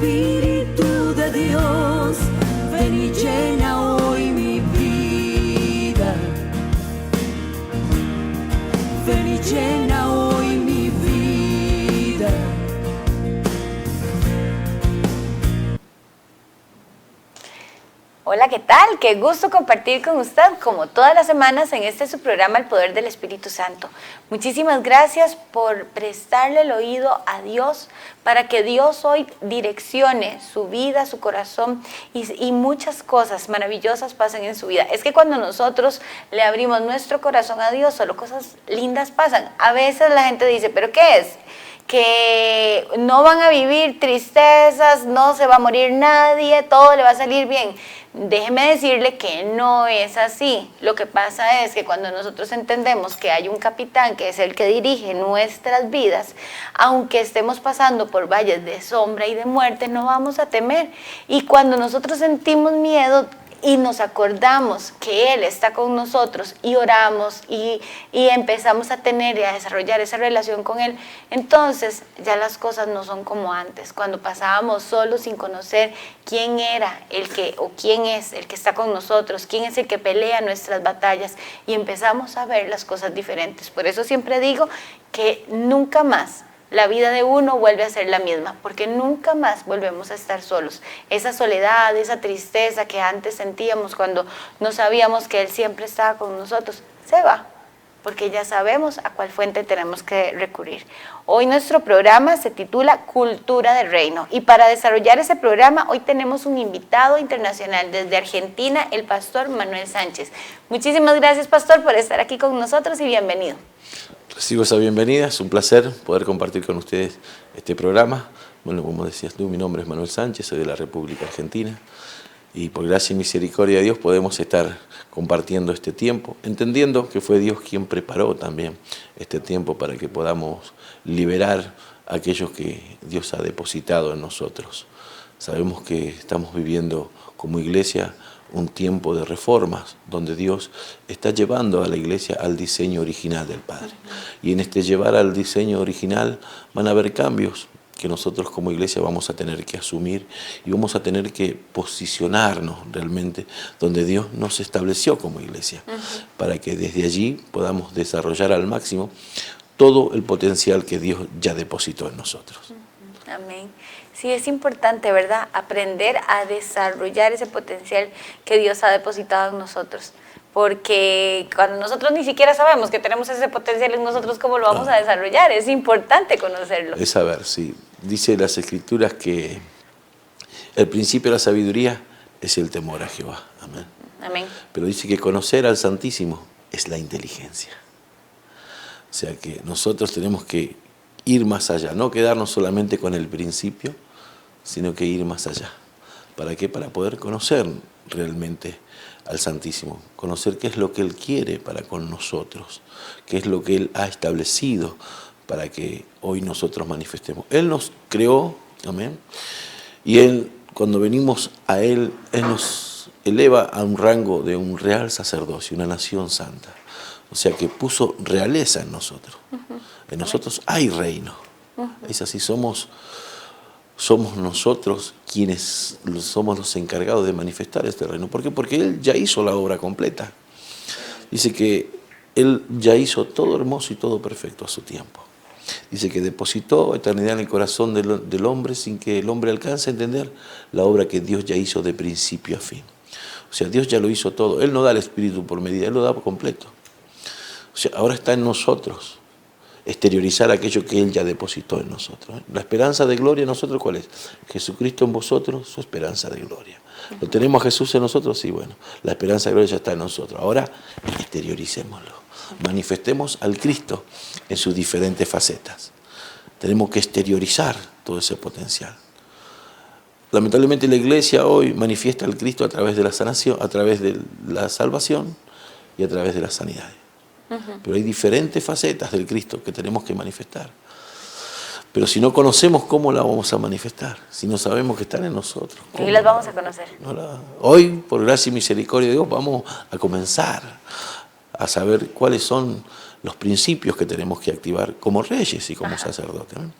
Espíritu de Dios, ven y llena hoy mi vida. Ven y llena hoy mi vida. Hola, ¿qué tal? Qué gusto compartir con usted, como todas las semanas, en este su programa El Poder del Espíritu Santo. Muchísimas gracias por prestarle el oído a Dios, para que Dios hoy direccione su vida, su corazón y muchas cosas maravillosas pasen en su vida. Es que cuando nosotros le abrimos nuestro corazón a Dios, solo cosas lindas pasan. A veces la gente dice, ¿pero qué es? Que no van a vivir tristezas, no se va a morir nadie, todo le va a salir bien. Déjeme decirle que no es así. Lo que pasa es que cuando nosotros entendemos que hay un capitán que es el que dirige nuestras vidas, aunque estemos pasando por valles de sombra y de muerte, no vamos a temer. Y cuando nosotros sentimos miedo, y nos acordamos que Él está con nosotros y oramos y empezamos a tener y a desarrollar esa relación con Él, entonces ya las cosas no son como antes, cuando pasábamos solos sin conocer quién era el que o quién es el que está con nosotros, quién es el que pelea nuestras batallas, y empezamos a ver las cosas diferentes. Por eso siempre digo que nunca más la vida de uno vuelve a ser la misma, porque nunca más volvemos a estar solos. Esa soledad, esa tristeza que antes sentíamos cuando no sabíamos que Él siempre estaba con nosotros, se va, porque ya sabemos a cuál fuente tenemos que recurrir. Hoy nuestro programa se titula Cultura del Reino, y para desarrollar ese programa hoy tenemos un invitado internacional desde Argentina, el pastor Manuel Sánchez. Muchísimas gracias, pastor, por estar aquí con nosotros y bienvenido. Recibo esa bienvenida, es un placer poder compartir con ustedes este programa. Bueno, como decías tú, mi nombre es Manuel Sánchez, soy de la República Argentina, y por gracia y misericordia de Dios podemos estar compartiendo este tiempo, entendiendo que fue Dios quien preparó también este tiempo para que podamos liberar a aquellos que Dios ha depositado en nosotros. Sabemos que estamos viviendo como iglesia un tiempo de reformas, donde Dios está llevando a la iglesia al diseño original del Padre. Y en este llevar al diseño original van a haber cambios que nosotros como iglesia vamos a tener que asumir, y vamos a tener que posicionarnos realmente donde Dios nos estableció como iglesia, para que desde allí podamos desarrollar al máximo todo el potencial que Dios ya depositó en nosotros. Amén. Sí, es importante, ¿verdad?, aprender a desarrollar ese potencial que Dios ha depositado en nosotros. Porque cuando nosotros ni siquiera sabemos que tenemos ese potencial en nosotros, ¿cómo lo vamos a desarrollar? Es importante conocerlo. Es saber, sí. Dice las Escrituras que el principio de la sabiduría es el temor a Jehová. Amén. Amén. Pero dice que conocer al Santísimo es la inteligencia. O sea que nosotros tenemos que ir más allá, no quedarnos solamente con el principio, sino que ir más allá. ¿Para qué? Para poder conocer realmente al Santísimo, conocer qué es lo que Él quiere para con nosotros, qué es lo que Él ha establecido para que hoy nosotros manifestemos. Él nos creó, amén, y Él, cuando venimos a Él, Él nos eleva a un rango de un real sacerdocio, una nación santa. O sea que puso realeza en nosotros. En nosotros hay reino. Es así, somos nosotros quienes somos los encargados de manifestar este reino. ¿Por qué? Porque Él ya hizo la obra completa. Dice que Él ya hizo todo hermoso y todo perfecto a su tiempo. Dice que depositó eternidad en el corazón del hombre sin que el hombre alcance a entender la obra que Dios ya hizo de principio a fin. O sea, Dios ya lo hizo todo. Él no da el Espíritu por medida, Él lo da por completo. O sea, ahora está en nosotros exteriorizar aquello que Él ya depositó en nosotros. La esperanza de gloria en nosotros, ¿cuál es? Jesucristo en vosotros, su esperanza de gloria. ¿Lo tenemos a Jesús en nosotros? Sí, bueno, la esperanza de gloria ya está en nosotros. Ahora exterioricémoslo. Manifestemos al Cristo en sus diferentes facetas. Tenemos que exteriorizar todo ese potencial. Lamentablemente la iglesia hoy manifiesta al Cristo a través de la sanación, a través de la salvación y a través de las sanidades. Pero hay diferentes facetas del Cristo que tenemos que manifestar. Pero si no conocemos, ¿cómo la vamos a manifestar? Si no sabemos que están en nosotros. Y las vamos a conocer. Hoy, por gracia y misericordia de Dios, vamos a comenzar a saber cuáles son los principios que tenemos que activar como reyes y como sacerdotes, ¿no?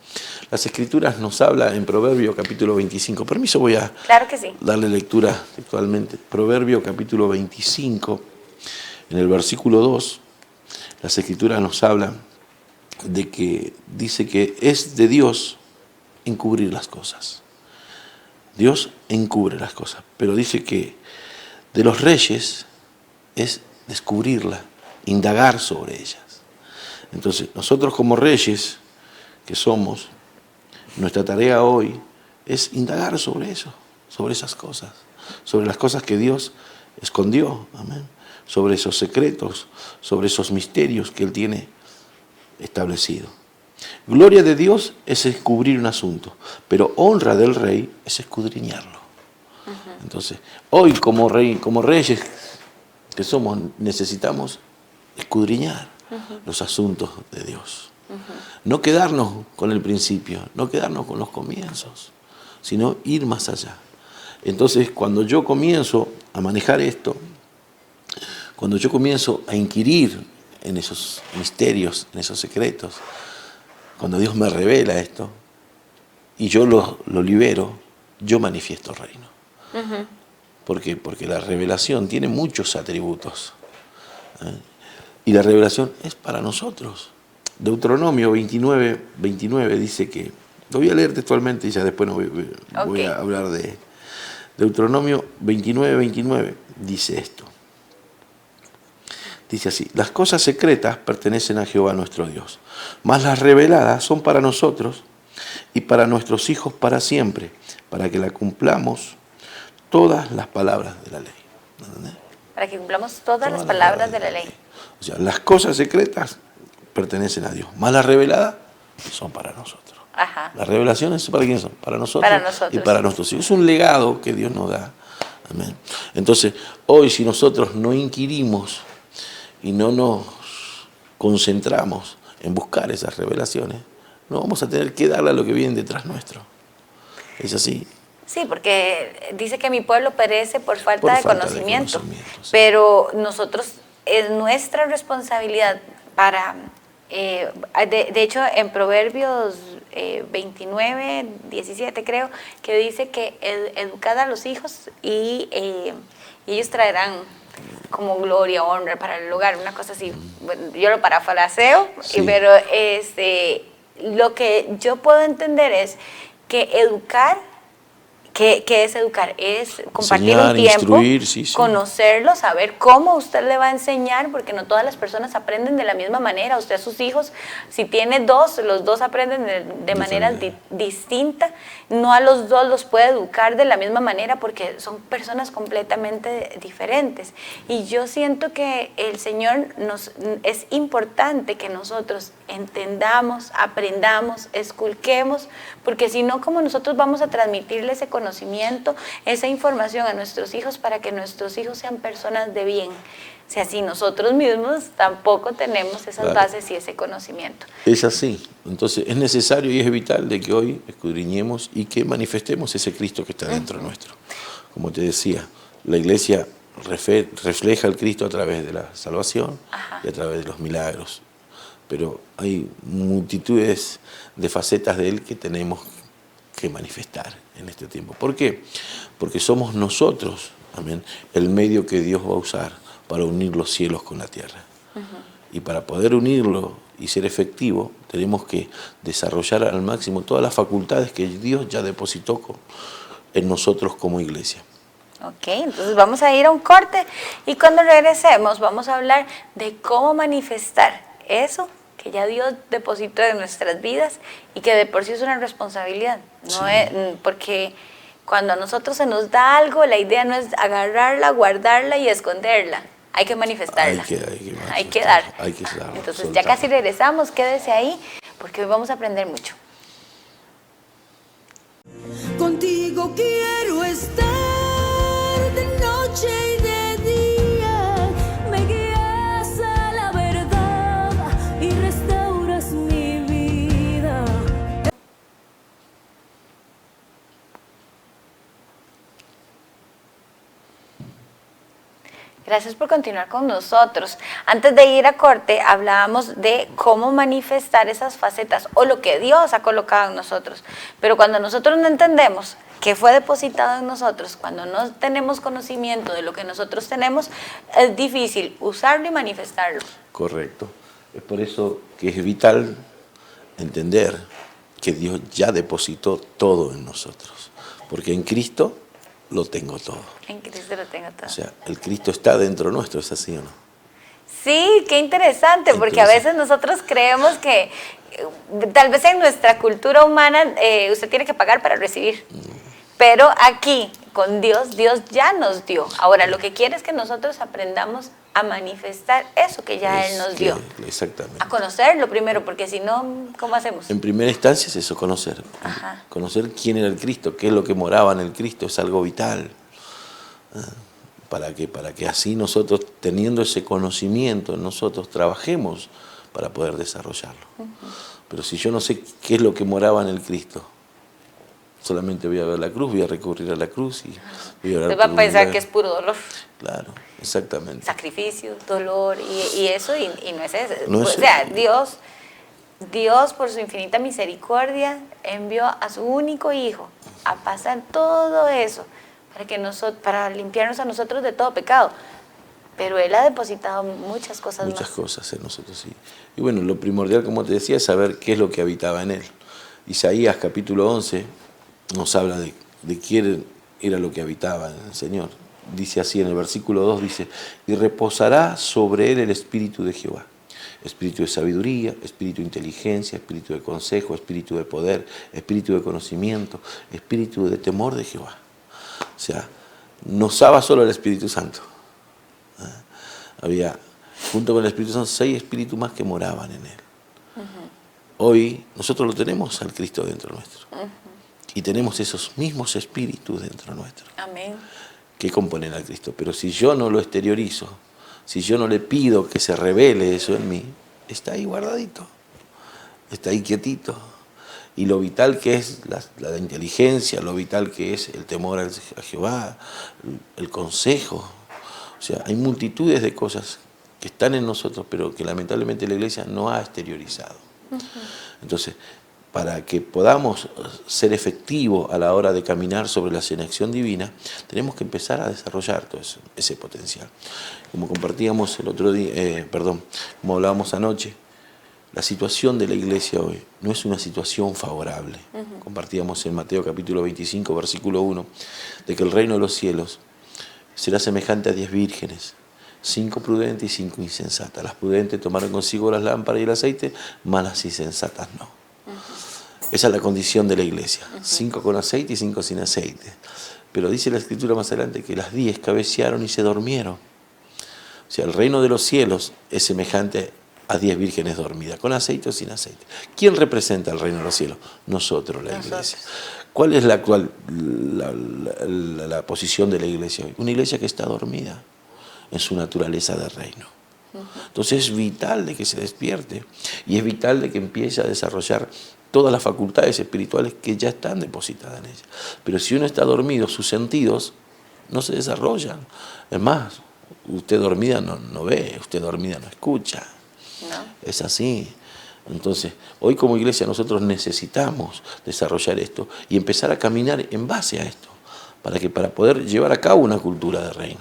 Las Escrituras nos habla en Proverbio capítulo 25. Permiso, voy a Claro que sí. darle lectura textualmente. Proverbio capítulo 25, en el versículo 2, las Escrituras nos hablan de que dice que es de Dios encubrir las cosas. Dios encubre las cosas, pero dice que de los reyes es descubrirla, indagar sobre ellas. Entonces, nosotros como reyes que somos, nuestra tarea hoy es indagar sobre eso, sobre esas cosas, sobre las cosas que Dios escondió, amén, sobre esos secretos, sobre esos misterios que Él tiene establecido. Gloria de Dios es descubrir un asunto, pero honra del rey es escudriñarlo. Entonces, hoy como reyes que somos, necesitamos escudriñar los asuntos de Dios. No quedarnos con el principio, no quedarnos con los comienzos, sino ir más allá. Entonces, cuando yo comienzo a manejar esto, cuando yo comienzo a inquirir en esos misterios, en esos secretos, cuando Dios me revela esto y yo lo libero, yo manifiesto el reino. ¿Por qué? Porque la revelación tiene muchos atributos. Y la revelación es para nosotros. Deuteronomio 29 dice que, lo voy a leer textualmente y ya después voy a hablar de Deuteronomio 29 dice esto. Dice así: las cosas secretas pertenecen a Jehová nuestro Dios, mas las reveladas son para nosotros y para nuestros hijos para siempre, para que la cumplamos todas las palabras de la ley. ¿Entendés? Para que cumplamos todas las palabras de la ley. O sea, las cosas secretas pertenecen a Dios, mas las reveladas son para nosotros. Ajá. Las revelaciones para quiénes son, para nosotros y para nuestros hijos. Es un legado que Dios nos da. Amén. Entonces, hoy si nosotros no inquirimos y no nos concentramos en buscar esas revelaciones, no vamos a tener que darle a lo que viene detrás nuestro. ¿Es así? Sí, porque dice que mi pueblo perece por falta de conocimiento. Sí. Pero nosotros, es nuestra responsabilidad para... de hecho, en Proverbios 29:17 creo, que dice que educad a los hijos y ellos traerán como gloria, honra para el hogar, una cosa así. Bueno, yo lo parafraseo, sí. Pero lo que yo puedo entender es que educar, ¿qué es educar? Es compartir enseñar, un tiempo, instruir, sí. conocerlo, saber cómo usted le va a enseñar, porque no todas las personas aprenden de la misma manera. Usted a sus hijos, si tiene dos, los dos aprenden de maneras distintas. No a los dos los puede educar de la misma manera porque son personas completamente diferentes. Y yo siento que el Señor es importante que nosotros entendamos, aprendamos, esculquemos, porque si no, ¿cómo nosotros vamos a transmitirle ese conocimiento, esa información a nuestros hijos para que nuestros hijos sean personas de bien? O sea, si nosotros mismos tampoco tenemos esas bases y ese conocimiento. Es así. Entonces es necesario y es vital de que hoy escudriñemos y que manifestemos ese Cristo que está dentro nuestro. Como te decía, la iglesia refleja al Cristo a través de la salvación y a través de los milagros. Pero hay multitudes de facetas de Él que tenemos que manifestar en este tiempo. ¿Por qué? Porque somos nosotros, amén, el medio que Dios va a usar para unir los cielos con la tierra. Y para poder unirlo y ser efectivo, tenemos que desarrollar al máximo todas las facultades que Dios ya depositó en nosotros como iglesia. Ok, entonces vamos a ir a un corte y cuando regresemos vamos a hablar de cómo manifestar eso que ya Dios depositó en nuestras vidas y que de por sí es una responsabilidad. No es, porque cuando a nosotros se nos da algo, la idea no es agarrarla, guardarla y esconderla. Hay que manifestarla. Hay que dar. Entonces ya casi regresamos, quédese ahí porque hoy vamos a aprender mucho. Contigo quiero estar de noche y de día. Me guías a la verdad y restauras mi vida. Gracias por continuar con nosotros. Antes de ir a corte, hablábamos de cómo manifestar esas facetas o lo que Dios ha colocado en nosotros. Pero cuando nosotros no entendemos qué fue depositado en nosotros, cuando no tenemos conocimiento de lo que nosotros tenemos, es difícil usarlo y manifestarlo. Correcto. Es por eso que es vital entender que Dios ya depositó todo en nosotros. Porque en Cristo lo tengo todo. En Cristo lo tengo todo. O sea, el Cristo está dentro nuestro, ¿es así o no? Sí, qué interesante, porque a veces nosotros creemos que tal vez en nuestra cultura humana usted tiene que pagar para recibir. Pero aquí, con Dios, Dios ya nos dio. Ahora, lo que quiere es que nosotros aprendamos a manifestar eso que ya Él nos dio. Exactamente. A conocerlo primero, porque si no, ¿cómo hacemos? En primera instancia es eso, conocer. Ajá. Conocer quién era el Cristo, qué es lo que moraba en el Cristo, es algo vital. Para que así nosotros, teniendo ese conocimiento, nosotros trabajemos para poder desarrollarlo. Pero si yo no sé qué es lo que moraba en el Cristo, solamente voy a ver la cruz, voy a recurrir a la cruz y voy a orar. Usted va a pensar que es puro dolor. Claro, exactamente. Sacrificio, dolor y eso, y no es eso. No es o sea, eso. Dios, por su infinita misericordia, envió a su único Hijo a pasar todo eso para limpiarnos a nosotros de todo pecado. Pero Él ha depositado muchas cosas más. Muchas cosas en nosotros, sí. Y bueno, lo primordial, como te decía, es saber qué es lo que habitaba en Él. Isaías capítulo 11 nos habla de quién era lo que habitaba en el Señor. Dice así en el versículo 2, dice, y reposará sobre Él el Espíritu de Jehová. Espíritu de sabiduría, espíritu de inteligencia, espíritu de consejo, espíritu de poder, espíritu de conocimiento, espíritu de temor de Jehová. O sea, no usaba solo el Espíritu Santo. Había, junto con el Espíritu Santo, 6 espíritus más que moraban en Él. Hoy nosotros lo tenemos al Cristo dentro nuestro. Y tenemos esos mismos espíritus dentro nuestro. Amén. Que componen al Cristo. Pero si yo no lo exteriorizo, si yo no le pido que se revele eso en mí, está ahí guardadito, está ahí quietito. Y lo vital que es la inteligencia, lo vital que es el temor a Jehová, el consejo. O sea, hay multitudes de cosas que están en nosotros, pero que lamentablemente la Iglesia no ha exteriorizado. Entonces, para que podamos ser efectivos a la hora de caminar sobre la asignación divina, tenemos que empezar a desarrollar todo ese potencial. Como compartíamos el otro día, como hablábamos anoche, la situación de la iglesia hoy no es una situación favorable. Compartíamos en Mateo capítulo 25, versículo 1, de que el reino de los cielos será semejante a 10 vírgenes, 5 prudentes y 5 insensatas. Las prudentes tomaron consigo las lámparas y el aceite, mas las insensatas no. Esa es la condición de la iglesia, 5 con aceite y 5 sin aceite. Pero dice la Escritura más adelante que las 10 cabecearon y se durmieron. O sea, el reino de los cielos es semejante a 10 vírgenes dormidas, con aceite o sin aceite. ¿Quién representa el reino de los cielos? Nosotros, la iglesia. ¿Cuál es la posición de la iglesia hoy? Una iglesia que está dormida en su naturaleza de reino. Entonces es vital de que se despierte y es vital de que empiece a desarrollar todas las facultades espirituales que ya están depositadas en ella. Pero si uno está dormido, sus sentidos no se desarrollan. Es más, usted dormida no ve, usted dormida no escucha. ¿No? Es así. Entonces, hoy como iglesia nosotros necesitamos desarrollar esto y empezar a caminar en base a esto, para poder llevar a cabo una cultura de reino.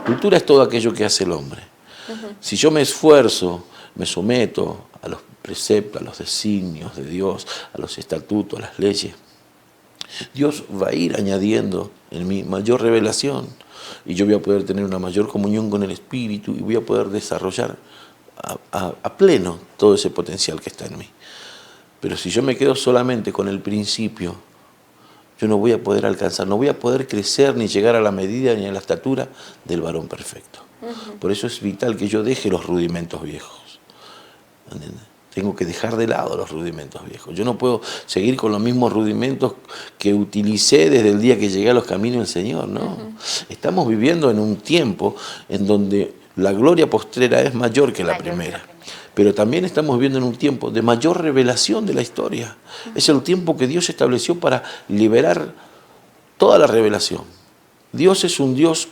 Cultura es todo aquello que hace el hombre. Si yo me esfuerzo, me someto a los preceptos, a los designios de Dios, a los estatutos, a las leyes, Dios va a ir añadiendo en mí mayor revelación y yo voy a poder tener una mayor comunión con el Espíritu y voy a poder desarrollar a pleno todo ese potencial que está en mí. Pero si yo me quedo solamente con el principio, yo no voy a poder alcanzar, no voy a poder crecer ni llegar a la medida ni a la estatura del varón perfecto. Por eso es vital que yo deje los rudimentos viejos. ¿Entiendes? Tengo que dejar de lado los rudimentos viejos. Yo no puedo seguir con los mismos rudimentos que utilicé desde el día que llegué a los caminos del Señor, ¿no? Estamos viviendo en un tiempo en donde la gloria postrera es mayor que la primera. Pero también estamos viviendo en un tiempo de mayor revelación de la historia. Es el tiempo que Dios estableció para liberar toda la revelación. Dios es un Dios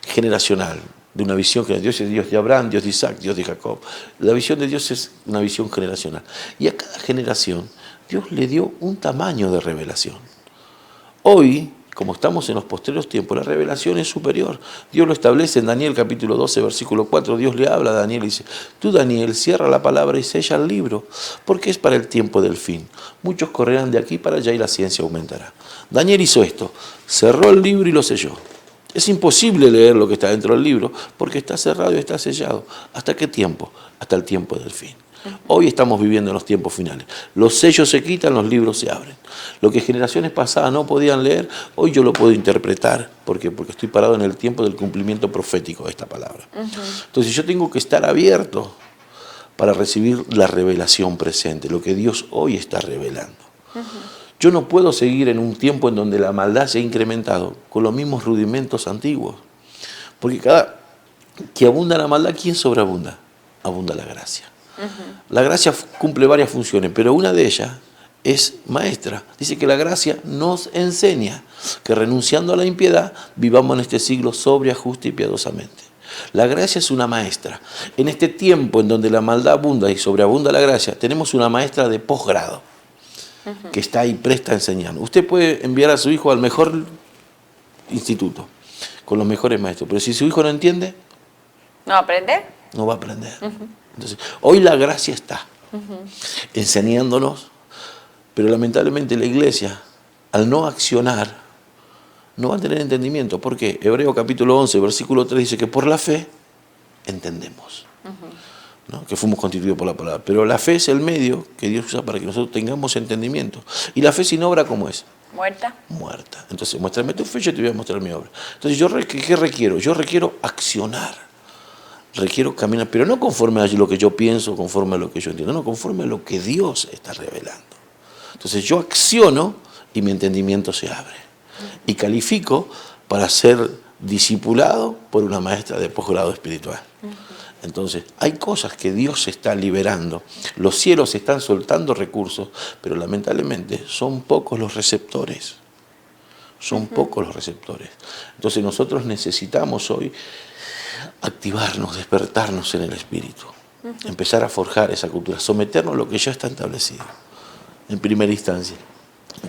generacional. de una visión que Dios es Dios de Abraham, Dios de Isaac, Dios de Jacob. La visión de Dios es una visión generacional. Y a cada generación Dios le dio un tamaño de revelación. Hoy, como estamos en los postreros tiempos, la revelación es superior. Dios lo establece en Daniel capítulo 12, versículo 4. Dios le habla a Daniel y dice: tú, Daniel, cierra la palabra y sella el libro, porque es para el tiempo del fin. Muchos correrán de aquí para allá y la ciencia aumentará. Daniel hizo esto, cerró el libro y lo selló. Es imposible leer lo que está dentro del libro porque está cerrado y está sellado. ¿Hasta qué tiempo? Hasta el tiempo del fin. Hoy estamos viviendo en los tiempos finales. Los sellos se quitan, los libros se abren. Lo que generaciones pasadas no podían leer, hoy yo lo puedo interpretar. ¿Por qué? Porque estoy parado en el tiempo del cumplimiento profético de esta palabra. Entonces yo tengo que estar abierto para recibir la revelación presente, lo que Dios hoy está revelando. Yo no puedo seguir en un tiempo en donde la maldad se ha incrementado con los mismos rudimentos antiguos. Porque cada que abunda la maldad, ¿quién sobreabunda? Abunda la gracia. La gracia cumple varias funciones, pero una de ellas es maestra. Dice que la gracia nos enseña que renunciando a la impiedad, vivamos en este siglo sobria, justa y piadosamente. La gracia es una maestra. En este tiempo en donde la maldad abunda y sobreabunda la gracia, tenemos una maestra de posgrado que está ahí presta a enseñar. Usted puede enviar a su hijo al mejor instituto, con los mejores maestros, pero si su hijo no entiende, ¿No va a aprender? no va a aprender. Entonces, hoy la gracia está enseñándonos, pero lamentablemente la iglesia, al no accionar, no va a tener entendimiento. ¿Por qué? Hebreo capítulo 11, versículo 3 dice que por la fe entendemos. ¿No? Que fuimos constituidos por la palabra. Pero la fe es el medio que Dios usa para que nosotros tengamos entendimiento. Y la fe sin obra, ¿cómo es? Muerta. Muerta. Entonces, muéstrame tu fe, yo te voy a mostrar mi obra. Entonces, ¿qué requiero? Yo requiero accionar. Requiero caminar, pero no conforme a lo que yo pienso, conforme a lo que yo entiendo, no, conforme a lo que Dios está revelando. Entonces yo acciono y mi entendimiento se abre. Y califico para ser discipulado por una maestra de posgrado espiritual. Entonces, hay cosas que Dios está liberando. Los cielos están soltando recursos, pero lamentablemente son pocos los receptores. Son pocos los receptores. Entonces nosotros necesitamos hoy activarnos, despertarnos en el espíritu, empezar a forjar esa cultura, someternos a lo que ya está establecido, en primera instancia.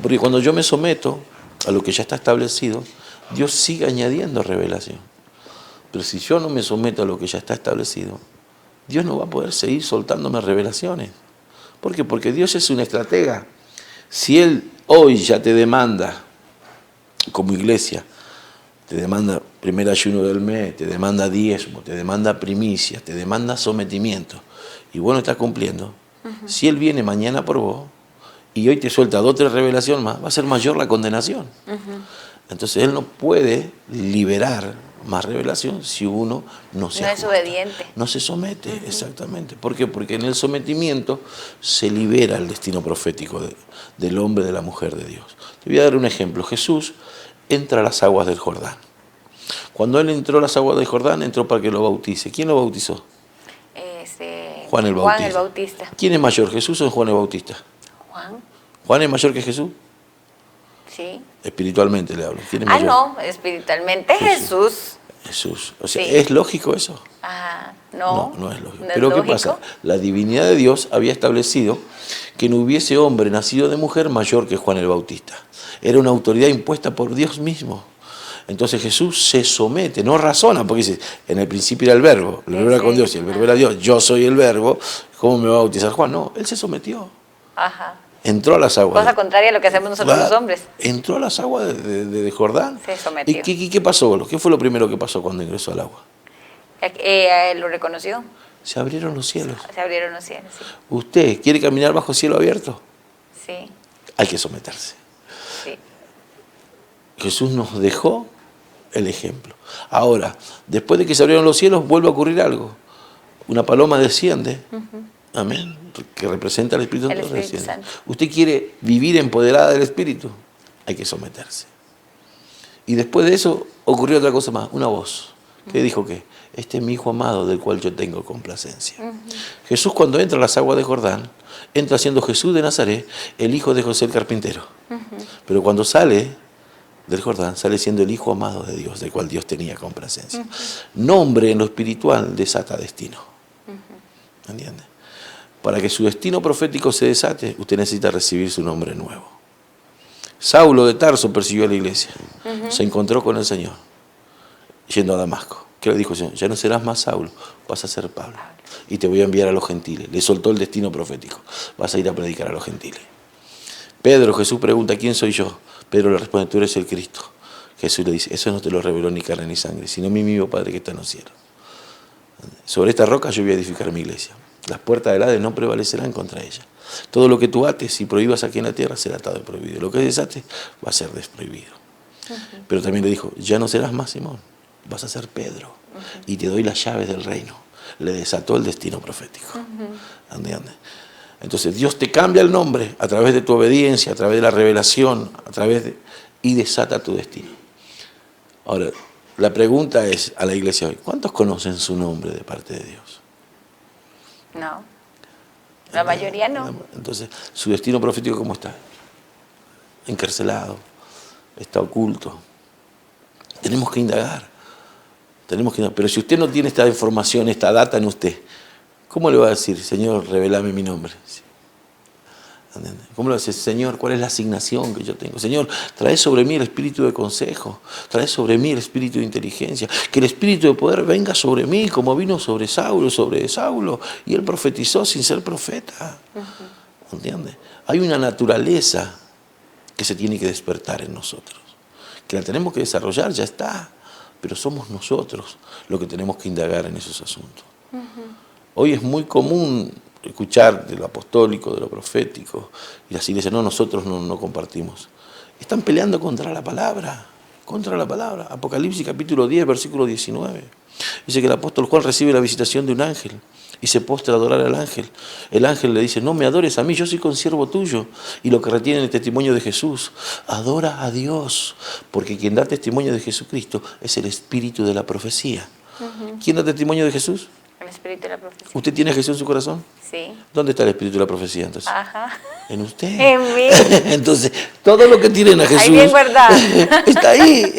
Porque cuando yo me someto a lo que ya está establecido, Dios sigue añadiendo revelación. Pero si yo no me someto a lo que ya está establecido, Dios no va a poder seguir soltándome revelaciones. ¿Por qué? Porque Dios es un estratega. Si Él hoy ya te demanda, como iglesia, te demanda primer ayuno del mes, te demanda diezmo, te demanda primicias, te demanda sometimiento, y vos no estás cumpliendo, si Él viene mañana por vos, y hoy te suelta 2 o 3 revelaciones más, va a ser mayor la condenación. Entonces Él no puede liberar más revelación si uno no se ajusta, obediente. no se somete, exactamente. ¿Por qué? Porque en el sometimiento se libera el destino profético del hombre, de la mujer de Dios. Te voy a dar un ejemplo. Jesús entra a las aguas del Jordán. Cuando Él entró a las aguas del Jordán, entró para que lo bautice. ¿Quién lo bautizó? Juan el Bautista. ¿Quién es mayor, Jesús o Juan el Bautista? Juan. ¿Juan es mayor que Jesús? Sí. Espiritualmente le hablo. ¿Quién es mayor? No, espiritualmente Jesús. Jesús. O sea, Sí. ¿es lógico eso? No. No es lógico. ¿No es Pero ¿qué lógico? pasa? La divinidad de Dios había establecido que no hubiese hombre nacido de mujer mayor que Juan el Bautista. Era una autoridad impuesta por Dios mismo. Entonces Jesús se somete, no razona, porque dice, en el principio era el verbo era con Dios y el verbo era Dios, yo soy el verbo, ¿cómo me va a bautizar Juan? No, Él se sometió. Entró a las aguas. Cosa contraria a lo que hacemos nosotros los hombres. Entró a las aguas de Jordán. Se sometió. ¿Y qué pasó? ¿Qué fue lo primero que pasó cuando ingresó al agua? Lo reconoció. Se abrieron los cielos. Se abrieron los cielos, sí. ¿Usted quiere caminar bajo cielo abierto? Sí. Hay que someterse. Sí. Jesús nos dejó el ejemplo. Ahora, después de que se abrieron los cielos, vuelve a ocurrir algo. Una paloma desciende. Amén. Que representa al Espíritu Santo. El Espíritu Santo. Usted quiere vivir empoderada del Espíritu, hay que someterse. Y después de eso ocurrió otra cosa más, una voz que dijo que este es mi hijo amado del cual yo tengo complacencia. Jesús, cuando entra a las aguas de Jordán, entra siendo Jesús de Nazaret, el hijo de José el carpintero. Pero cuando sale del Jordán, sale siendo el hijo amado de Dios, del cual Dios tenía complacencia. Nombre en lo espiritual desata destino. ¿Entiende? Para que su destino profético se desate, usted necesita recibir su nombre nuevo. Saulo de Tarso persiguió a la iglesia. Se encontró con el Señor, yendo a Damasco. ¿Qué le dijo el Señor? Ya no serás más Saulo, vas a ser Pablo. Y te voy a enviar a los gentiles. Le soltó el destino profético. Vas a ir a predicar a los gentiles. Pedro, Jesús pregunta, ¿quién soy yo? Pedro le responde, tú eres el Cristo. Jesús le dice, eso no te lo reveló ni carne ni sangre, sino mi mismo Padre que está en los cielos. Sobre esta roca yo voy a edificar mi iglesia. Las puertas del Hades no prevalecerán contra ella. Todo lo que tú ates y prohíbas aquí en la tierra será atado y prohibido. Lo que desates va a ser desprohibido. Pero también le dijo, ya no serás más Simón, vas a ser Pedro. Y te doy las llaves del reino. Le desató el destino profético. ¿Entiendes? Entonces Dios te cambia el nombre a través de tu obediencia, a través de la revelación, y desata tu destino. Ahora, la pregunta es a la iglesia hoy, ¿cuántos conocen su nombre de parte de Dios? No, la mayoría no. Entonces, su destino profético, ¿cómo está? Encarcelado, está oculto. Tenemos que indagar. Pero si usted no tiene esta información, esta data en usted, ¿cómo le va a decir, Señor, revelame mi nombre? ¿Cómo le va a decir, Señor, cuál es la asignación que yo tengo? Señor, trae sobre mí el espíritu de consejo, trae sobre mí el espíritu de inteligencia, que el espíritu de poder venga sobre mí como vino sobre Saulo, y él profetizó sin ser profeta. ¿Entiendes? Hay una naturaleza que se tiene que despertar en nosotros, que la tenemos que desarrollar, ya está, pero somos nosotros los que tenemos que indagar en esos asuntos. Hoy es muy común escuchar de lo apostólico, de lo profético, y las iglesias, no, nosotros no compartimos. Están peleando contra la palabra. Apocalipsis capítulo 10, versículo 19. Dice que el apóstol Juan recibe la visitación de un ángel y se postra a adorar al ángel. El ángel le dice, no me adores a mí, yo soy consiervo tuyo. Y lo que retiene el testimonio de Jesús, adora a Dios, porque quien da testimonio de Jesucristo es el espíritu de la profecía. ¿Quién da testimonio de Jesús? El espíritu de la profecía. ¿Usted tiene a Jesús en su corazón? Sí. ¿Dónde está el espíritu de la profecía entonces? Ajá. En usted. En mí. Entonces, todo lo que tienen a Jesús Ahí bien guardado. está ahí.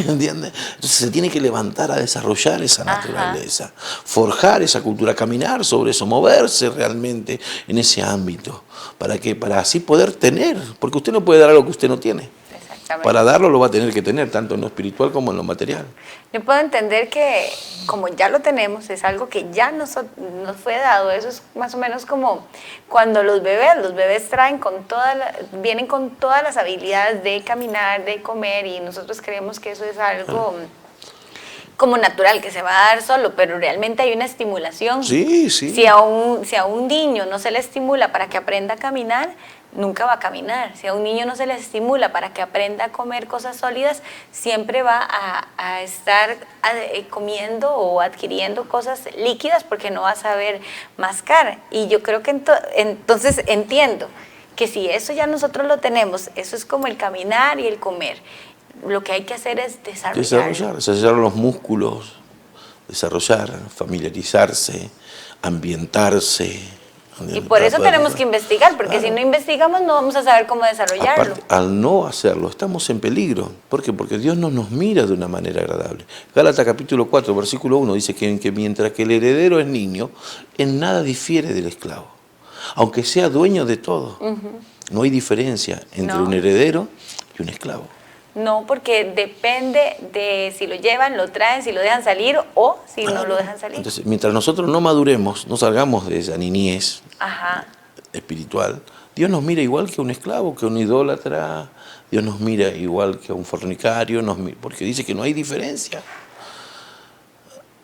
¿Entiendes? Entonces se tiene que levantar a desarrollar esa naturaleza, forjar esa cultura, caminar sobre eso, moverse realmente en ese ámbito. Para así poder tener, porque usted no puede dar algo que usted no tiene. Para darlo lo va a tener que tener, tanto en lo espiritual como en lo material. Yo puedo entender que como ya lo tenemos, es algo que ya nos fue dado. Eso es más o menos como cuando los bebés traen vienen con todas las habilidades de caminar, de comer, y nosotros creemos que eso es algo como natural, que se va a dar solo, pero realmente hay una estimulación. Sí. Si a un niño no se le estimula para que aprenda a caminar, nunca va a caminar. Si a un niño no se le estimula para que aprenda a comer cosas sólidas, siempre va a estar comiendo o adquiriendo cosas líquidas porque no va a saber mascar. Y yo creo que entonces entiendo que si eso ya nosotros lo tenemos, eso es como el caminar y el comer. Lo que hay que hacer es desarrollar los músculos, familiarizarse, ambientarse. Y por eso tenemos que investigar, porque si no investigamos no vamos a saber cómo desarrollarlo. Aparte, al no hacerlo, estamos en peligro. ¿Por qué? Porque Dios no nos mira de una manera agradable. Gálatas capítulo 4, versículo 1 dice que mientras que el heredero es niño, en nada difiere del esclavo, aunque sea dueño de todo. No hay diferencia entre un heredero y un esclavo. No, porque depende de si lo llevan, lo traen, si lo dejan salir o si no lo dejan salir. Entonces, mientras nosotros no maduremos, no salgamos de esa niñez espiritual, Dios nos mira igual que a un esclavo, que a un idólatra, Dios nos mira igual que a un fornicario, porque dice que no hay diferencia.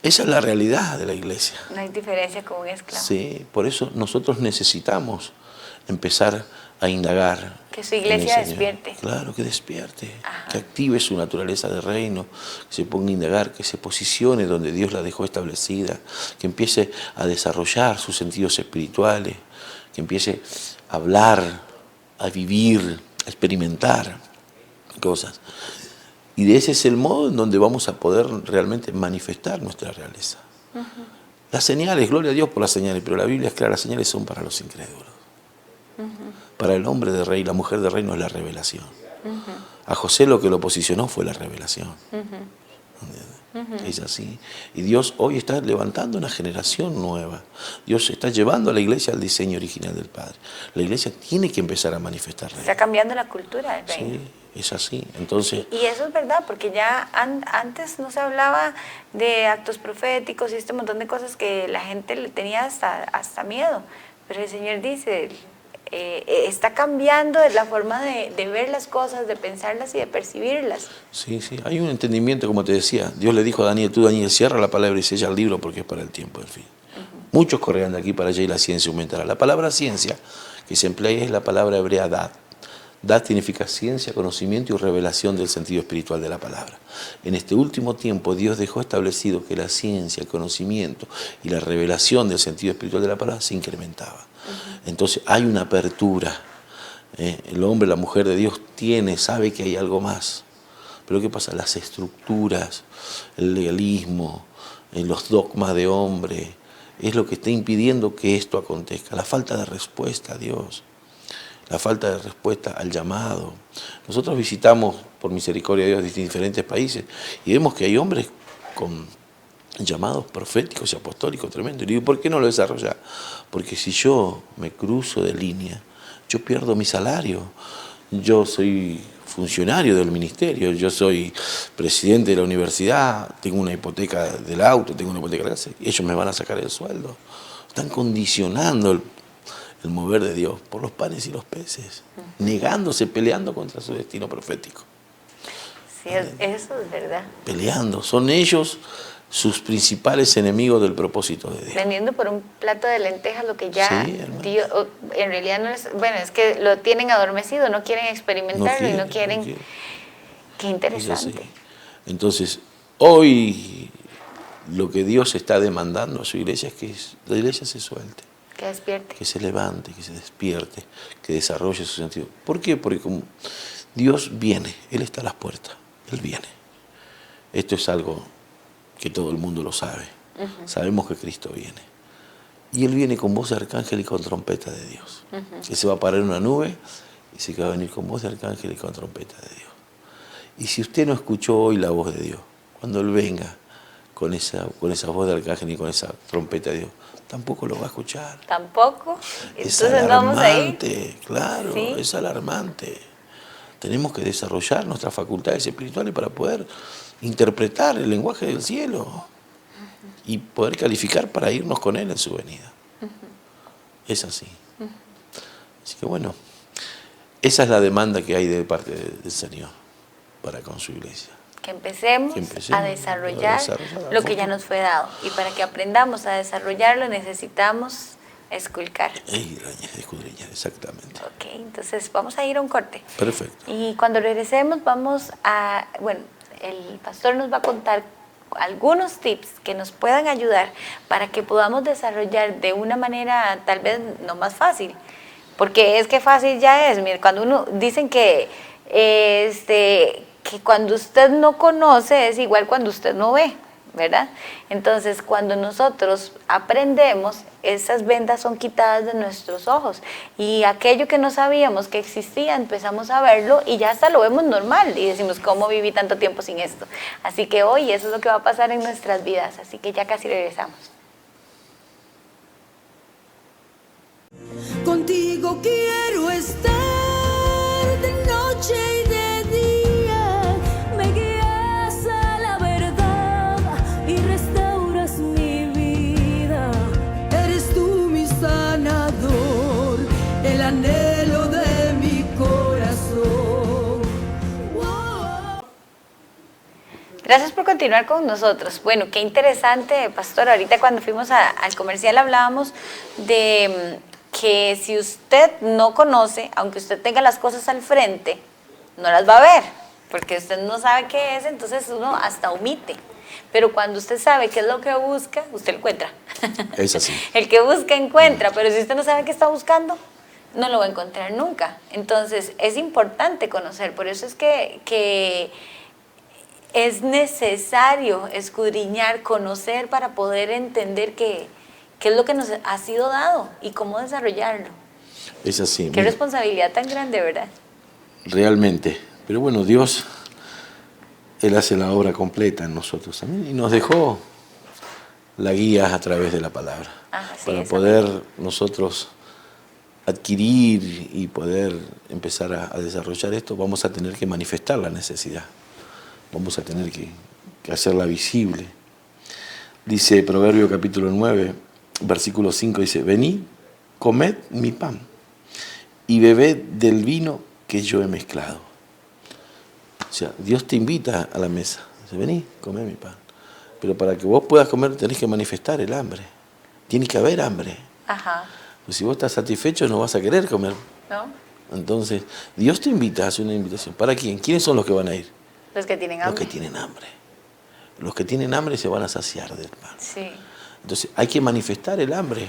Esa es la realidad de la iglesia. No hay diferencia con un esclavo. Sí, por eso nosotros necesitamos empezar a indagar. Que su iglesia despierte. Claro, que despierte, que active su naturaleza de reino, que se ponga a indagar, que se posicione donde Dios la dejó establecida, que empiece a desarrollar sus sentidos espirituales, que empiece a hablar, a vivir, a experimentar cosas. Y de ese es el modo en donde vamos a poder realmente manifestar nuestra realeza. Las señales, gloria a Dios por las señales, pero la Biblia es clara, las señales son para los incrédulos. Para el hombre de rey, la mujer de rey no es la revelación. A José lo que lo posicionó fue la revelación. Es así. Y Dios hoy está levantando una generación nueva. Dios está llevando a la iglesia al diseño original del Padre. La iglesia tiene que empezar a manifestar. Está cambiando la cultura del reino. Sí, es así. Entonces, Y eso es verdad, porque ya antes no se hablaba de actos proféticos y este montón de cosas que la gente le tenía hasta miedo. Pero el Señor dice, está cambiando la forma de ver las cosas, de pensarlas y de percibirlas. sí, hay un entendimiento, como te decía. Dios le dijo a Daniel, tú Daniel, cierra la palabra y sella el libro porque es para el tiempo del fin. Muchos correrán de aquí para allá y la ciencia aumentará. La palabra ciencia que se emplea es la palabra hebrea dad. Dad significa ciencia, conocimiento y revelación del sentido espiritual de la palabra. En este último tiempo Dios dejó establecido que la ciencia, el conocimiento y la revelación del sentido espiritual de la palabra se incrementaba. Entonces hay una apertura. El hombre, la mujer de Dios sabe que hay algo más. Pero ¿qué pasa? Las estructuras, el legalismo, los dogmas de hombre, es lo que está impidiendo que esto acontezca. La falta de respuesta a Dios. La falta de respuesta al llamado. Nosotros visitamos, por misericordia de Dios, diferentes países y vemos que hay hombres con llamados proféticos y apostólicos tremendos. Y digo, ¿por qué no lo desarrolla? Porque si yo me cruzo de línea, yo pierdo mi salario. Yo soy funcionario del ministerio, yo soy presidente de la universidad, tengo una hipoteca del auto, tengo una hipoteca de la casa, y ellos me van a sacar el sueldo. Están condicionando el mover de Dios por los panes y los peces, negándose, peleando contra su destino profético. Sí, eso es verdad. Peleando, son ellos sus principales enemigos del propósito de Dios. Vendiendo por un plato de lentejas lo que ya Sí, hermano. Dios, en realidad no es, bueno, es que lo tienen adormecido, no quieren experimentarlo y no quieren. quieren. Qué Es interesante. así. Entonces, hoy lo que Dios está demandando a su iglesia es que la iglesia se suelte, Que despierte. que se levante, que se despierte, que desarrolle su sentido. ¿Por qué? Porque como Dios viene, Él está a las puertas, Él viene. Esto es algo que todo el mundo lo sabe. Sabemos que Cristo viene. Y Él viene con voz de arcángel y con trompeta de Dios. Él se va a parar en una nube y dice que va a venir con voz de arcángel y con trompeta de Dios. Y si usted no escuchó hoy la voz de Dios, cuando Él venga con esa voz de arcángel y con esa trompeta de Dios, tampoco lo va a escuchar. Tampoco. Es Entonces vamos ahí. alarmante, claro, Sí. es alarmante. Tenemos que desarrollar nuestras facultades espirituales para poder interpretar el lenguaje del cielo y poder calificar para irnos con Él en su venida. Es así. Así que bueno, esa es la demanda que hay de parte del Señor para con su iglesia. Que empecemos, Que empecemos a desarrollar a lo que ya nos fue dado. Y para que aprendamos a desarrollarlo necesitamos esculcar. Escudriñar, exactamente. Ok, entonces vamos a ir a un corte. Perfecto. Y cuando regresemos vamos a, bueno, el pastor nos va a contar algunos tips que nos puedan ayudar para que podamos desarrollar de una manera tal vez no más fácil. Porque es que fácil ya es. Mire, cuando uno, dicen que cuando usted no conoce es igual cuando usted no ve, ¿verdad? Entonces, cuando nosotros aprendemos, esas vendas son quitadas de nuestros ojos y aquello que no sabíamos que existía, empezamos a verlo y ya hasta lo vemos normal y decimos, ¿cómo viví tanto tiempo sin esto? Así que hoy eso es lo que va a pasar en nuestras vidas, así que ya casi regresamos. Contigo quiero estar de noche y de día. Me guías a la verdad y restauras mi vida. Eres tú mi sanador, el anhelo de mi corazón. Wow. Gracias por continuar con nosotros. Bueno, qué interesante, pastor. Ahorita cuando fuimos al comercial hablábamos de que si usted no conoce, aunque usted tenga las cosas al frente, no las va a ver, porque usted no sabe qué es, entonces uno hasta omite. Pero cuando usted sabe qué es lo que busca, usted lo encuentra. Es así. El que busca, encuentra, pero si usted no sabe qué está buscando, no lo va a encontrar nunca. Entonces, es importante conocer, por eso es que es necesario escudriñar, conocer para poder entender qué es lo que nos ha sido dado y cómo desarrollarlo. Es así. Qué responsabilidad tan grande, ¿verdad? Realmente, Pero bueno, Dios, Él hace la obra completa en nosotros también y nos dejó la guía a través de la palabra. Para poder nosotros adquirir y poder empezar a desarrollar esto, vamos a tener que manifestar la necesidad. Vamos a tener que hacerla visible. Dice Proverbio capítulo 9, versículo 5, dice, venid, comed mi pan y bebed del vino que yo he mezclado. O sea, Dios te invita a la mesa. Dice, vení, comed mi pan. Pero para que vos puedas comer tenés que manifestar el hambre. Tiene que haber hambre. Ajá. Pues si vos estás satisfecho no vas a querer comer. ¿No? Entonces, Dios te invita, hace una invitación. ¿Para quién? ¿Quiénes son los que van a ir? Los que tienen hambre. Los que tienen hambre. Los que tienen hambre se van a saciar del pan. Sí. Entonces, hay que manifestar el hambre.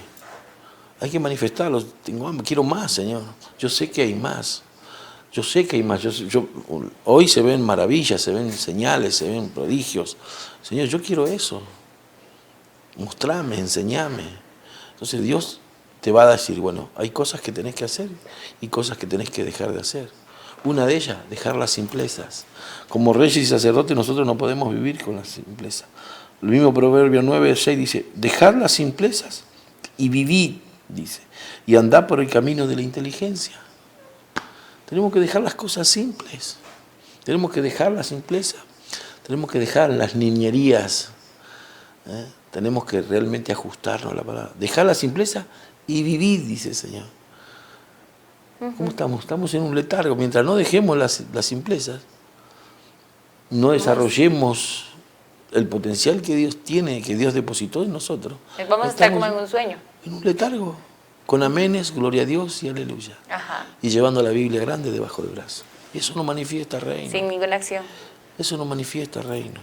Hay que manifestarlo. Tengo hambre, quiero más, Señor. Yo sé que hay más. Yo sé que hay más. Hoy se ven maravillas, se ven señales, se ven prodigios. Señor, yo quiero eso. Mostrame, enseñame. Entonces Dios te va a decir, bueno, hay cosas que tenés que hacer y cosas que tenés que dejar de hacer. Una de ellas, dejar las simplezas. Como reyes y sacerdotes nosotros no podemos vivir con las simplezas. El mismo Proverbio 9:6 dice, dejar las simplezas y vivid, dice, y andar por el camino de la inteligencia. Tenemos que dejar las cosas simples. Tenemos que dejar la simpleza. Tenemos que dejar las niñerías. Tenemos que realmente ajustarnos a la palabra. Dejar la simpleza y vivir, dice el Señor. ¿Cómo estamos? Estamos en un letargo. Mientras no dejemos las simplezas, no desarrollemos el potencial que Dios tiene, que Dios depositó en nosotros. Vamos a estar como en un sueño. En un letargo. Con amenes, gloria a Dios y aleluya. Ajá. Y llevando la Biblia grande debajo del brazo. Eso no manifiesta reino. Sin ninguna acción. Eso no manifiesta reino.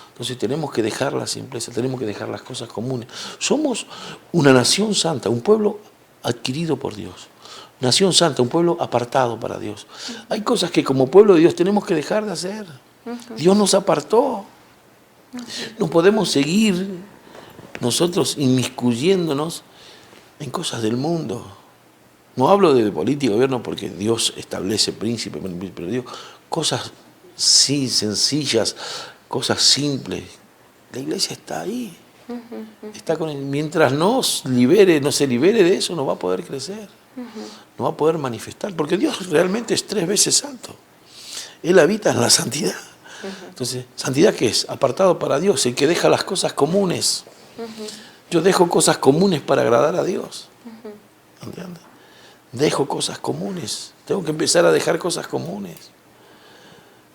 Entonces tenemos que dejar la simpleza, tenemos que dejar las cosas comunes. Somos una nación santa, un pueblo adquirido por Dios. Nación santa, un pueblo apartado para Dios. Hay cosas que como pueblo de Dios tenemos que dejar de hacer. Dios nos apartó. No podemos seguir nosotros inmiscuyéndonos en cosas del mundo. No hablo de política, gobierno, porque Dios establece príncipe, pero digo, cosas sí, sencillas, cosas simples. La iglesia está ahí. Está con él. Mientras no se libere de eso, no va a poder crecer. No va a poder manifestar, porque Dios realmente es 3 veces santo. Él habita en la santidad. Entonces, ¿santidad qué es? Apartado para Dios, el que deja las cosas comunes. Yo dejo cosas comunes para agradar a Dios. ¿Entiendes? Dejo cosas comunes. Tengo que empezar a dejar cosas comunes.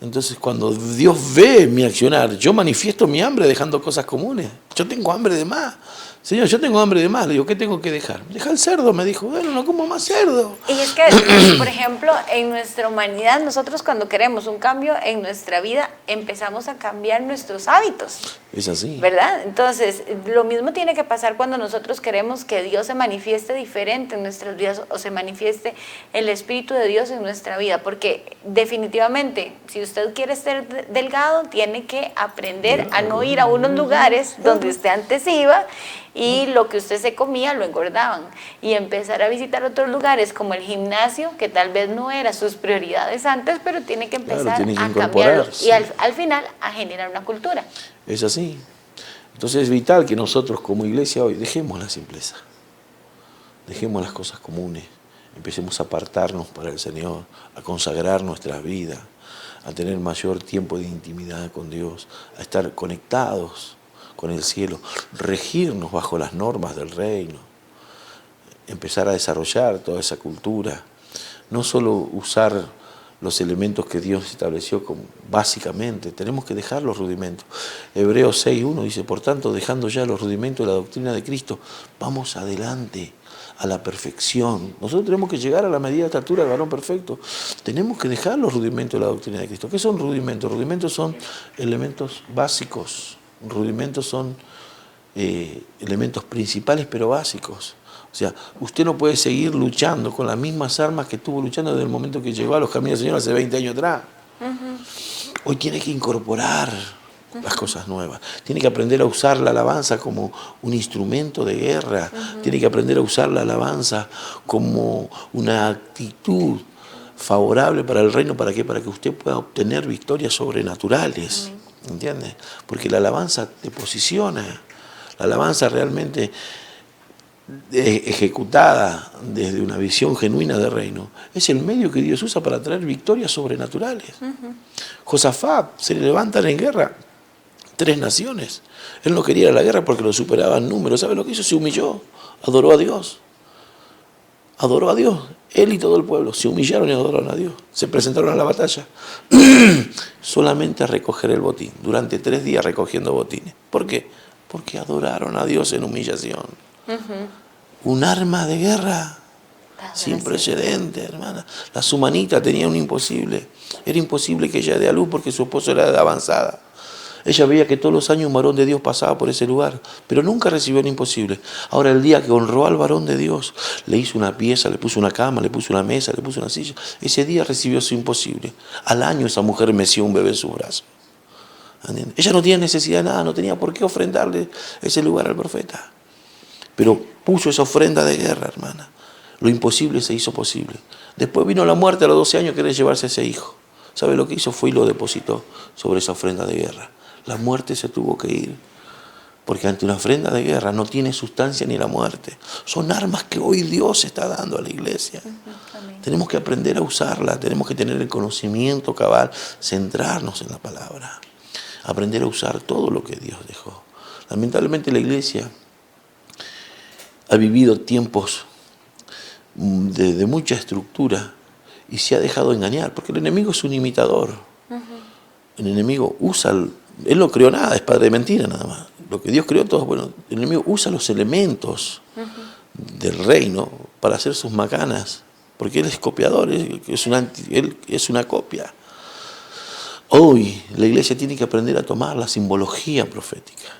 Entonces, cuando Dios ve mi accionar, yo manifiesto mi hambre dejando cosas comunes. Yo tengo hambre de más. Señor, yo tengo hambre de más. Le digo, ¿qué tengo que dejar? Deja el cerdo, me dijo. Bueno, no como más cerdo. Y es que, por ejemplo, en nuestra humanidad, nosotros cuando queremos un cambio en nuestra vida, empezamos a cambiar nuestros hábitos. Es así. ¿Verdad? Entonces, lo mismo tiene que pasar cuando nosotros queremos que Dios se manifieste diferente en nuestras vidas o se manifieste el Espíritu de Dios en nuestra vida. Porque definitivamente, si usted quiere ser delgado, tiene que aprender a no ir a unos lugares donde usted antes iba y lo que usted se comía lo engordaban. Y empezar a visitar otros lugares como el gimnasio, que tal vez no eran sus prioridades antes, pero tiene que empezar tiene que a cambiarlo. incorporarse. Y al final a generar una cultura. Es así. Entonces es vital que nosotros como iglesia hoy dejemos la simpleza. Dejemos las cosas comunes. Empecemos a apartarnos para el Señor, a consagrar nuestra vida, a tener mayor tiempo de intimidad con Dios, a estar conectados con el cielo, regirnos bajo las normas del reino, empezar a desarrollar toda esa cultura, no solo usar los elementos que Dios estableció básicamente, tenemos que dejar los rudimentos. Hebreos 6:1 dice, por tanto, dejando ya los rudimentos de la doctrina de Cristo, vamos adelante a la perfección. Nosotros tenemos que llegar a la medida de estatura del varón perfecto. Tenemos que dejar los rudimentos de la doctrina de Cristo. ¿Qué son rudimentos? Rudimentos son elementos básicos. Rudimentos son elementos principales pero básicos. O sea, usted no puede seguir luchando con las mismas armas que estuvo luchando desde el momento que llegó a los caminos del Señor hace 20 años atrás. Hoy tiene que incorporar las cosas nuevas. Tiene que aprender a usar la alabanza como un instrumento de guerra. Tiene que aprender a usar la alabanza como una actitud favorable para el reino. ¿Para qué? Para que usted pueda obtener victorias sobrenaturales. ¿Entiende? Porque la alabanza te posiciona. La alabanza realmente ejecutada desde una visión genuina de reino es el medio que Dios usa para traer victorias sobrenaturales. Josafat se le levantan en guerra 3 naciones. Él no quería ir a la guerra porque lo superaban números. ¿Sabe lo que hizo? Se humilló, adoró a Dios. Adoró a Dios. Él y todo el pueblo se humillaron y adoraron a Dios. Se presentaron a la batalla solamente a recoger el botín. Durante 3 días recogiendo botines. ¿Por qué? Porque adoraron a Dios en humillación. Un arma de guerra sin precedentes, hermana. La sumanita tenía un imposible. Era imposible que ella dé a luz porque su esposo era de avanzada. Ella veía que todos los años un varón de Dios pasaba por ese lugar, pero nunca recibió el imposible. Ahora el día que honró al varón de Dios, le hizo una pieza, le puso una cama, le puso una mesa, le puso una silla. Ese día recibió su imposible. Al año esa mujer meció un bebé en su brazo. ¿Entiendes? Ella no tenía necesidad de nada, no tenía por qué ofrendarle ese lugar al profeta. Pero puso esa ofrenda de guerra, hermana. Lo imposible se hizo posible. Después vino la muerte a los 12 años, quería llevarse a ese hijo. ¿Sabe lo que hizo? Fue y lo depositó sobre esa ofrenda de guerra. La muerte se tuvo que ir. Porque ante una ofrenda de guerra no tiene sustancia ni la muerte. Son armas que hoy Dios está dando a la iglesia. Tenemos que aprender a usarla, tenemos que tener el conocimiento cabal, centrarnos en la palabra. Aprender a usar todo lo que Dios dejó. Lamentablemente la iglesia ha vivido tiempos de mucha estructura y se ha dejado engañar, porque el enemigo es un imitador. El enemigo usa, él no creó nada, es padre de mentira nada más. Lo que Dios creó todo, bueno, el enemigo usa los elementos del reino para hacer sus macanas, porque él es copiador, él es una copia. Hoy la iglesia tiene que aprender a tomar la simbología profética.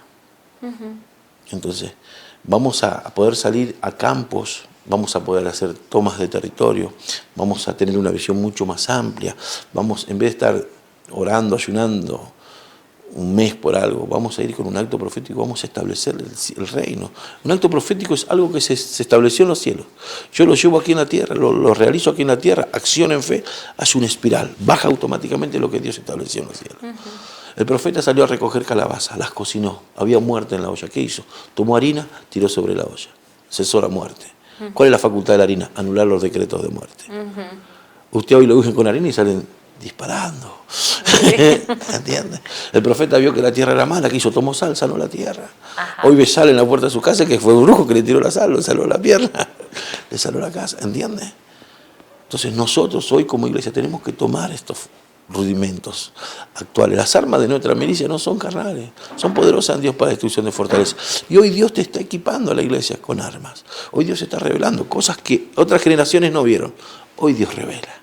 Entonces, vamos a poder salir a campos, vamos a poder hacer tomas de territorio, vamos a tener una visión mucho más amplia, vamos, en vez de estar orando, ayunando un mes por algo, vamos a ir con un acto profético, vamos a establecer el reino. Un acto profético es algo que se estableció en los cielos. Yo lo llevo aquí en la tierra, lo realizo aquí en la tierra, acción en fe, hace una espiral, baja automáticamente lo que Dios estableció en los cielos. El profeta salió a recoger calabazas, las cocinó, había muerte en la olla. ¿Qué hizo? Tomó harina, tiró sobre la olla, cesó la muerte. ¿Cuál es la facultad de la harina? Anular los decretos de muerte. Usted hoy lo usa con harina y salen disparando. ¿Entiendes? El profeta vio que la tierra era mala, que hizo, tomó sal, sanó la tierra. Hoy ve sal en la puerta de su casa, que fue un brujo que le tiró la sal, le saló la pierna, le saló la casa, ¿entiendes? Entonces nosotros hoy como iglesia tenemos que tomar estos rudimentos actuales. Las armas de nuestra milicia no son carnales, son poderosas en Dios para destrucción de fortalezas. Y hoy Dios te está equipando a la iglesia con armas. Hoy Dios está revelando cosas que otras generaciones no vieron. Hoy Dios revela,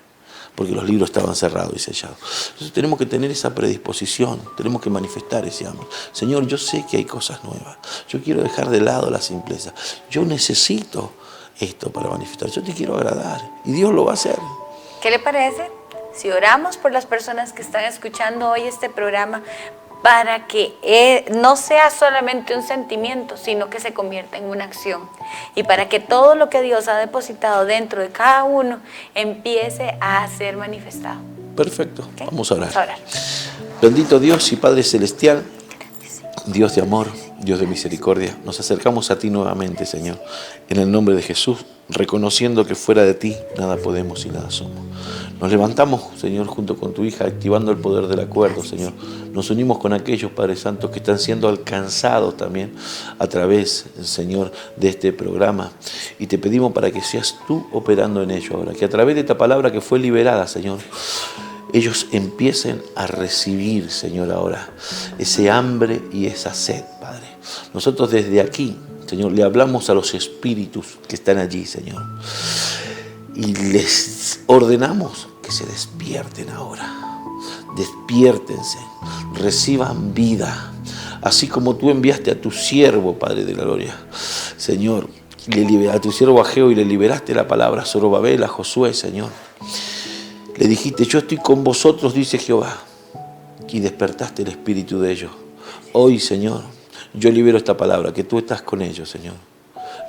porque los libros estaban cerrados y sellados. Entonces tenemos que tener esa predisposición, tenemos que manifestar ese amor. Señor, yo sé que hay cosas nuevas, yo quiero dejar de lado la simpleza, yo necesito esto para manifestar, yo te quiero agradar y Dios lo va a hacer. ¿Qué le parece si oramos por las personas que están escuchando hoy este programa para que no sea solamente un sentimiento, sino que se convierta en una acción? Y para que todo lo que Dios ha depositado dentro de cada uno empiece a ser manifestado. Perfecto, ¿Okay? Vamos a orar. Vamos a orar. Bendito Dios y Padre Celestial, Dios de amor, Dios de misericordia, nos acercamos a ti nuevamente, Señor, en el nombre de Jesús, reconociendo que fuera de ti nada podemos y nada somos. Nos levantamos, Señor, junto con tu hija, activando el poder del acuerdo, Señor. Nos unimos con aquellos, Padre Santo, que están siendo alcanzados también a través, Señor, de este programa. Y te pedimos para que seas tú operando en ello ahora, que a través de esta palabra que fue liberada, Señor, ellos empiecen a recibir, Señor, ahora ese hambre y esa sed, Padre. Nosotros desde aquí, Señor, le hablamos a los espíritus que están allí, Señor, y les ordenamos que se despierten ahora. Despiértense, reciban vida, así como tú enviaste a tu siervo, Padre de la gloria, Señor, a tu siervo Ageo, y le liberaste la palabra a Zorobabel, a Josué, Señor. Le dijiste, yo estoy con vosotros, dice Jehová, y despertaste el espíritu de ellos. Hoy, Señor, yo libero esta palabra, que tú estás con ellos, Señor.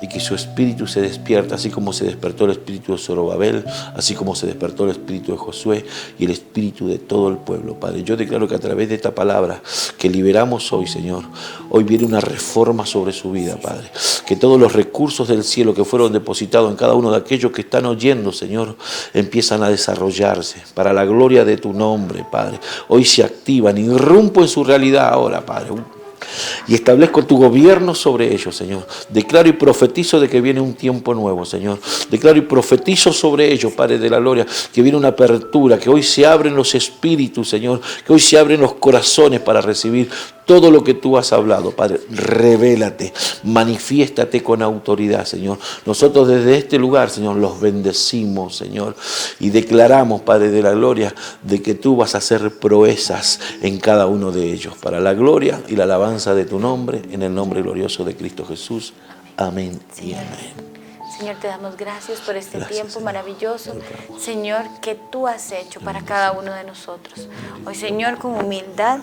y que su espíritu se despierta, así como se despertó el espíritu de Zorobabel, así como se despertó el espíritu de Josué y el espíritu de todo el pueblo. Padre, yo declaro que a través de esta palabra que liberamos hoy, Señor, hoy viene una reforma sobre su vida, Padre. Que todos los recursos del cielo que fueron depositados en cada uno de aquellos que están oyendo, Señor, empiezan a desarrollarse para la gloria de tu nombre, Padre. Hoy se activan, irrumpo en su realidad ahora, Padre. Y establezco tu gobierno sobre ellos, Señor. Declaro y profetizo de que viene un tiempo nuevo, Señor. Declaro y profetizo sobre ellos, Padre de la gloria, que viene una apertura, que hoy se abren los espíritus, Señor, que hoy se abren los corazones para recibir todo lo que tú has hablado, Padre. Revélate, manifiéstate con autoridad, Señor. Nosotros desde este lugar, Señor, los bendecimos, Señor, y declaramos, Padre de la gloria, de que tú vas a hacer proezas en cada uno de ellos, para la gloria y la alabanza de tu nombre, en el nombre glorioso de Cristo Jesús. Amén y amén. Señor, te damos gracias por este Gracias, tiempo Señor. maravilloso, Señor, que tú has hecho para cada uno de nosotros. Hoy, Señor, con humildad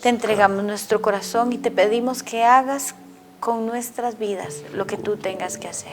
te entregamos nuestro corazón y te pedimos que hagas con nuestras vidas lo que tú tengas que hacer.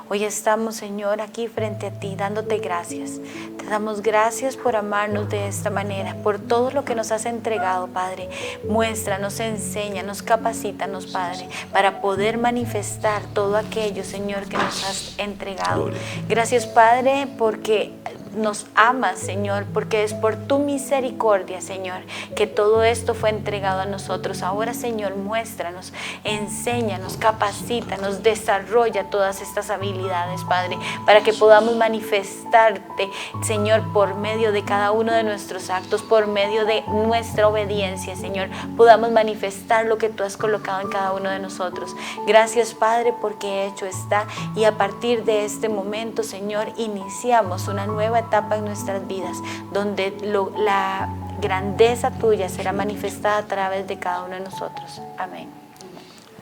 Hoy estamos, Señor, aquí frente a ti, dándote gracias. Te damos gracias por amarnos de esta manera, por todo lo que nos has entregado, Padre. Muéstranos, enséñanos, capacítanos, Padre, para poder manifestar todo aquello, Señor, que nos has entregado. Gracias, Padre, porque nos amas, Señor, porque es por tu misericordia, Señor, que todo esto fue entregado a nosotros. Ahora, Señor, muéstranos, enséñanos, capacítanos, desarrolla todas estas habilidades, Padre, para que podamos manifestarte, Señor, por medio de cada uno de nuestros actos, por medio de nuestra obediencia, Señor, podamos manifestar lo que tú has colocado en cada uno de nosotros. Gracias, Padre, porque hecho está, y a partir de este momento, Señor, iniciamos una nueva etapa en nuestras vidas, donde la grandeza tuya será manifestada a través de cada uno de nosotros. Amén.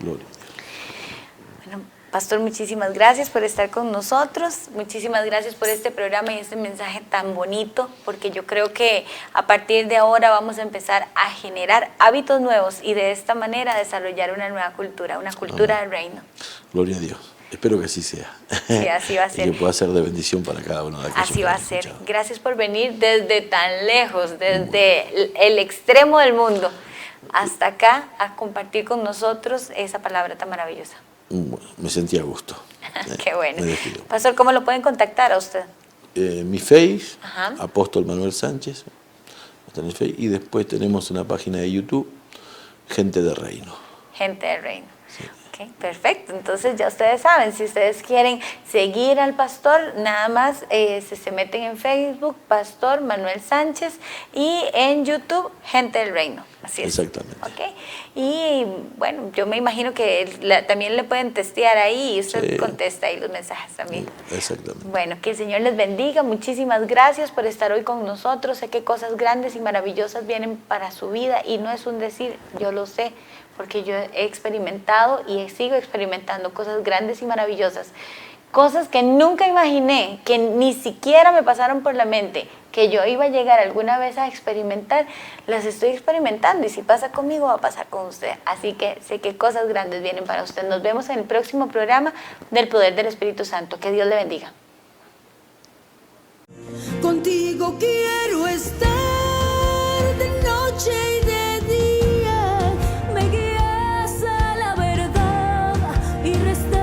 Gloria. Bueno, Pastor, muchísimas gracias por estar con nosotros, muchísimas gracias por este programa y este mensaje tan bonito, porque yo creo que a partir de ahora vamos a empezar a generar hábitos nuevos y de esta manera desarrollar una nueva cultura, una cultura del reino. Gloria a Dios. Espero que así sea. Sí, así va a ser. Y que pueda ser de bendición para cada uno de aquellos Así que va a han ser. escuchado. Gracias por venir desde tan lejos, desde el extremo del mundo, hasta acá a compartir con nosotros esa palabra tan maravillosa. Bueno, me sentí a gusto. Qué bueno. Me despido. Pastor, ¿cómo lo pueden contactar a usted? Mi Face, Ajá. Apóstol Manuel Sánchez, está en el Face, y después tenemos una página de YouTube, Gente de Reino. Gente del reino. Ok, perfecto. Entonces ya ustedes saben, si ustedes quieren seguir al pastor, nada más se meten en Facebook, Pastor Manuel Sánchez, y en YouTube, Gente del Reino. Así es. Exactamente. Ok. Y bueno, yo me imagino que también le pueden testear ahí y usted Sí. contesta ahí los mensajes también. Exactamente. Bueno, que el Señor les bendiga. Muchísimas gracias por estar hoy con nosotros. Sé que cosas grandes y maravillosas vienen para su vida y no es un decir, yo lo sé, porque yo he experimentado y sigo experimentando cosas grandes y maravillosas. Cosas que nunca imaginé, que ni siquiera me pasaron por la mente, que yo iba a llegar alguna vez a experimentar, las estoy experimentando, y si pasa conmigo, va a pasar con usted. Así que sé que cosas grandes vienen para usted. Nos vemos en el próximo programa del Poder del Espíritu Santo. Que Dios le bendiga. Contigo quiero estar de noche y de día. Me guías a la verdad y resta